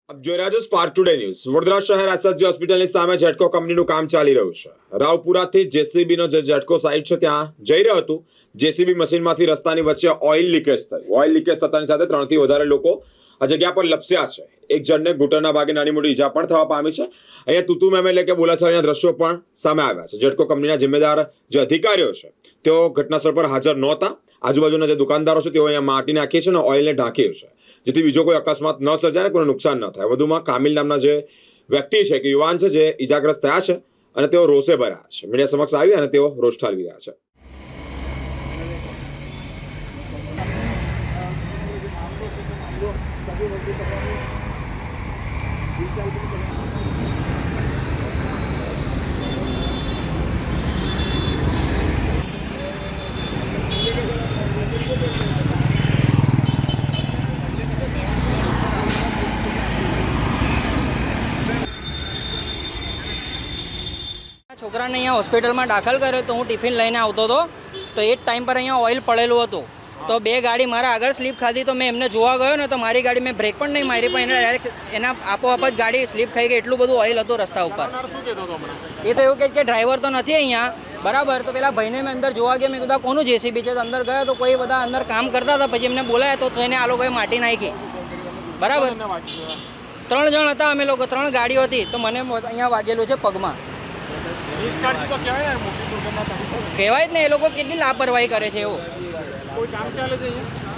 अब જોઈ રહ્યા છો સ્પાર્ક ટુડે ન્યૂઝ। વડોદરા શહેર એસએસજી હોસ્પિટલની સામે જેટકો કંપનીનું કામ ચાલી રહ્યું છે। રાવપુરાથી જેસીબીનો જે જેટકો સાઇટ છે ત્યાં જઈ રહ્યું હતું। જેસીબી મશીનમાંથી રસ્તાની વચ્ચે ઓઇલ લીકેજ થયું। ઓઇલ લીકેજ થતાની સાથે 3 થી વધારે લોકો આ જગ્યા પર લપસ્યા છે। એક જણને ઘૂંટણના ભાગે નાની મોટી ઈજા પણ થવા પામી છે। અહીંયા તૂતુ મેમે એટલે કે બોલાચાલીના દ્રશ્યો પણ સામે આવ્યા છે। જેટકો કંપનીના જિમ્મેદાર જે અધિકારીઓ છે તેઓ ઘટનાસ્થળ પર હાજર નહોતા। આજુબાજુના જે દુકાનદારો છે તેઓ અહીંયા માટી નાખી છે અને ઓઇલને ઢાંક્યું છે, જેથી બીજો કોઈ અકસ્માત ન સર્જાય અને કોઈ નુકસાન ન થાય। વધુમાં કામિલ નામના જે વ્યક્તિ છે કે યુવાન છે જે ઈજાગ્રસ્ત થયા છે અને તેઓ રોષે ભર્યા છે। મીડિયા સમક્ષ આવી અને તેઓ રોષ ઠાલવી રહ્યા છે। છોકરાને અહીંયા હોસ્પિટલમાં દાખલ કર્યો તો હું ટિફિન લઈને આવતો હતો તો એ જ ટાઈમ પર અહીંયા ઓઇલ પડેલું હતું તો બે ગાડી મારા આગળ સ્લીપ ખાધી તો મેં એમને જોવા ગયો ને તો મારી ગાડી મેં બ્રેક પણ નહીં મારી પણ એને ડાયરેક્ટ એના આપોઆપ જ ગાડી સ્લીપ ખાઈ ગઈ। એટલું બધું ઓઇલ હતું રસ્તા ઉપર। એ તો એવું કહે કે ડ્રાઈવર તો નથી અહીંયા બરાબર। તો પેલા ભાઈને મેં અંદર જોવા ગયો, મેં કીધું કોનું જેસીબી છે? તો અંદર ગયો તો કોઈ બધા અંદર કામ કરતા હતા। પછી એમને બોલાયા તો એને આ લોકોએ માટી નાખી બરાબર। 3 જણ હતા અમે લોકો, 3 ગાડીઓ હતી તો મને અહીંયા વાગેલું છે પગમાં। કહેવાય જ ને, એ લોકો કેટલી લાપરવાહી કરે છે એવું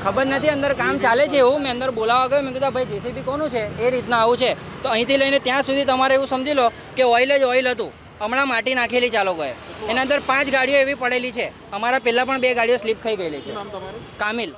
ખબર નથી। અંદર કામ ચાલે છે એવું મેં અંદર બોલાવવા ગયો, મેં કીધું ભાઈ જેસીબી કોનું છે? એ રીતના આવું છે તો અહીંથી લઈને ત્યાં સુધી તમારે એવું સમજી લો કે ઓઇલ જ ઓઇલ હતું। હમણાં માટી નાખેલી ચાલો ગયે એના અંદર 5 ગાડીઓ એવી પડેલી છે। અમારા પહેલાં પણ 2 ગાડીઓ સ્લીપ ખાઈ ગયેલી છે। કામિલ।